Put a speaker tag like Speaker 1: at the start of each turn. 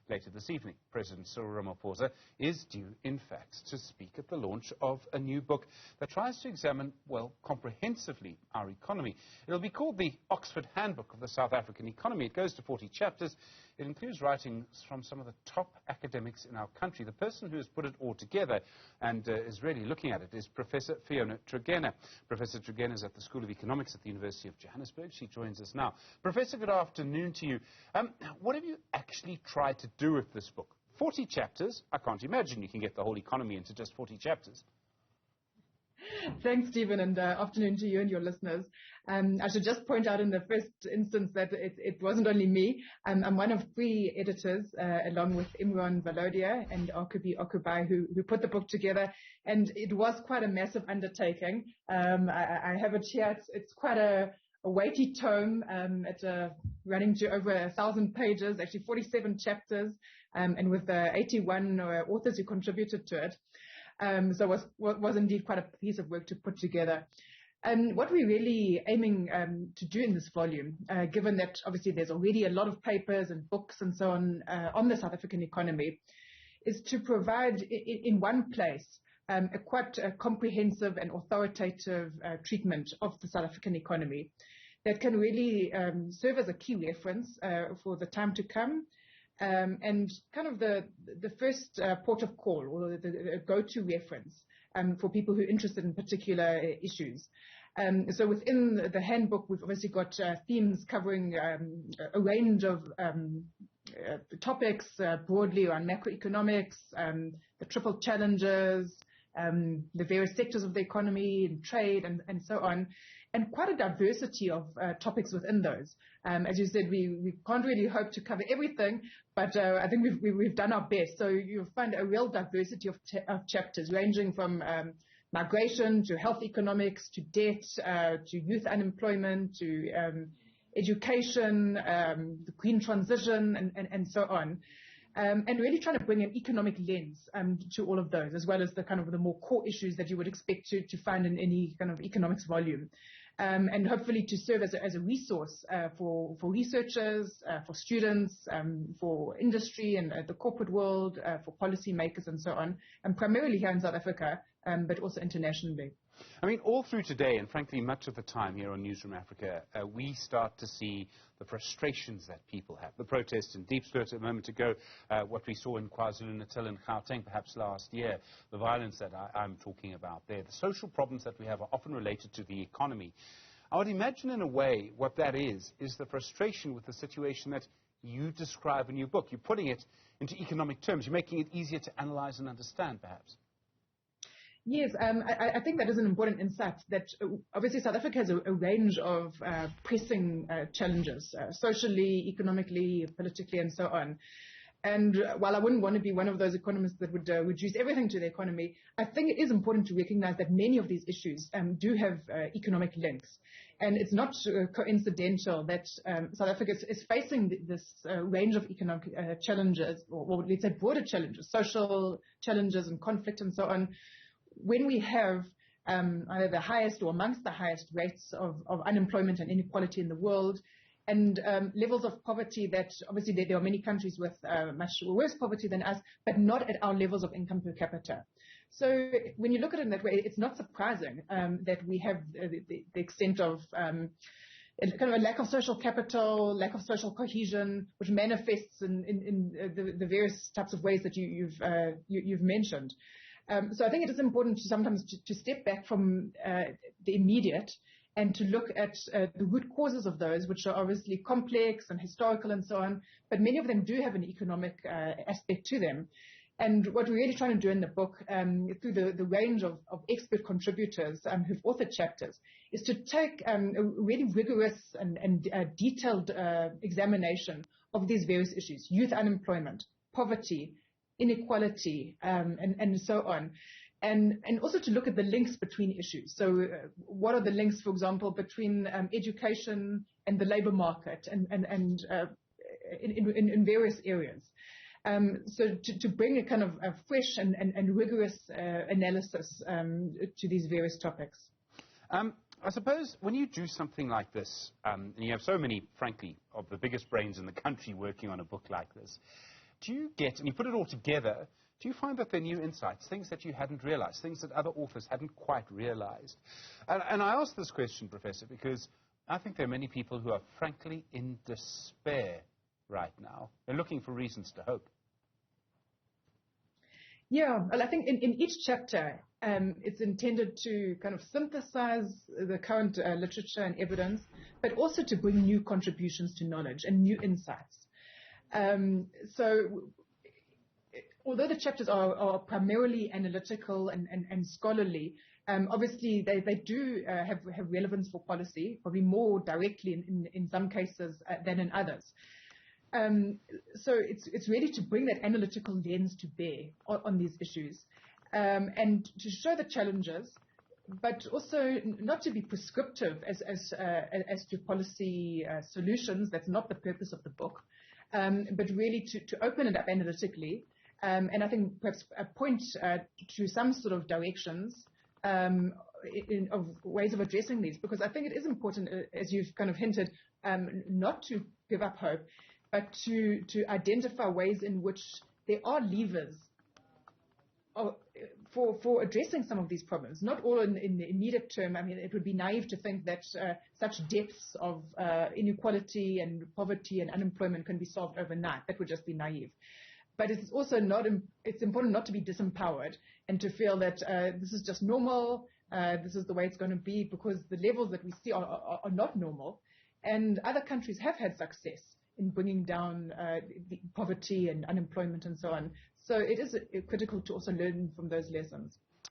Speaker 1: Later this evening, President Cyril Ramaphosa is due, in fact, to speak at the launch of a new book that tries to examine, well, comprehensively our economy. It'll be called the Oxford Handbook of the South African Economy. It goes to 40 chapters. It includes writings from some of the top academics in our country. The person who has put it all together and is really looking at it is Professor Fiona Tregenna. Professor Tregenna is at the School of Economics at the University of Johannesburg. She joins us now. Professor, good afternoon to you. What have you actually tried to do with this book? 40 chapters. I can't imagine you can get the whole economy into just 40 chapters.
Speaker 2: Thanks, Stephen, and afternoon to you and your listeners. I should just point out in the first instance that it wasn't only me. I'm one of 3 editors, along with Imran Valodia and Okubi Okubai, who put the book together, and it was quite a massive undertaking. I have it here. It's quite a weighty tome, running to over 1,000 pages, actually 47 chapters, and with 81 authors who contributed to it. So it was indeed quite a piece of work to put together. And what we're really aiming to do in this volume, given that obviously there's already a lot of papers and books and so on the South African economy, is to provide in one place a quite comprehensive and authoritative treatment of the South African economy that can really serve as a key reference for the time to come. And kind of the first port of call, or the go-to reference for people who are interested in particular issues. So within the handbook, we've obviously got themes covering a range of topics broadly around macroeconomics, the triple challenges, the various sectors of the economy, and trade, and so on, and quite a diversity of topics within those. As you said, we can't really hope to cover everything, but I think we've done our best. So you'll find a real diversity of chapters, ranging from migration to health economics, to debt, to youth unemployment, to education, the green transition, and so on. And really trying to bring an economic lens to all of those, as well as the kind of the more core issues that you would expect to find in any kind of economics volume. And hopefully to serve as a resource for researchers, for students, for industry and the corporate world, for policymakers and so on, and primarily here in South Africa, but also internationally.
Speaker 1: I mean, all through today, and frankly much of the time here on Newzroom Afrika, we start to see the frustrations that people have. The protests in Diepsloot a moment ago, what we saw in KwaZulu-Natal and Gauteng perhaps last year, the violence that I'm talking about there, the social problems that we have are often related to the economy. I would imagine in a way what that is the frustration with the situation that you describe in your book. You're putting it into economic terms. You're making it easier to analyze and understand, perhaps.
Speaker 2: Yes, I think that is an important insight, that obviously South Africa has a range of pressing challenges, socially, economically, politically, and so on. And while I wouldn't want to be one of those economists that would reduce everything to the economy, I think it is important to recognize that many of these issues do have economic links. And it's not coincidental that South Africa is facing this range of economic challenges, or let's say broader challenges, social challenges and conflict and so on, when we have either the highest or amongst the highest rates of unemployment and inequality in the world, and levels of poverty that obviously there are many countries with much worse poverty than us, but not at our levels of income per capita. So when you look at it in that way, it's not surprising that we have the extent of kind of a lack of social capital, lack of social cohesion, which manifests in the various types of ways that you've mentioned. So I think it is important sometimes to step back from the immediate and to look at the root causes of those, which are obviously complex and historical and so on, but many of them do have an economic aspect to them. And what we're really trying to do in the book, through the range of expert contributors who've authored chapters, is to take a really rigorous and detailed examination of these various issues: youth unemployment, poverty, inequality, and so on. And also to look at the links between issues. So what are the links, for example, between education and the labor market and in various areas. So to bring a kind of a fresh and rigorous analysis to these various topics.
Speaker 1: I suppose when you do something like this, and you have so many, frankly, of the biggest brains in the country working on a book like this, do you get, and you put it all together, do you find that there are new insights, things that you hadn't realized, things that other authors hadn't quite realized? And I ask this question, Professor, because I think there are many people who are frankly in despair right now. They're looking for reasons to hope.
Speaker 2: Yeah, well, I think in each chapter, it's intended to kind of synthesize the current literature and evidence, but also to bring new contributions to knowledge and new insights. So although the chapters are primarily analytical and scholarly, obviously they do have relevance for policy, probably more directly in some cases than in others. So it's really to bring that analytical lens to bear on these issues, and to show the challenges, but also not to be prescriptive as to policy solutions. That's not the purpose of the book, but really to open it up analytically, and I think perhaps point to some sort of directions of ways of addressing these, because I think it is important, as you've kind of hinted, not to give up hope, but to identify ways in which there are levers for addressing some of these problems, not all in the immediate term. I mean, it would be naive to think that such depths of inequality and poverty and unemployment can be solved overnight. That would just be naive. But it's also it's important not to be disempowered and to feel that this is just normal, this is the way it's going to be, because the levels that we see are not normal. And other countries have had success in bringing down the poverty and unemployment and so on. So it is critical to also learn from those lessons.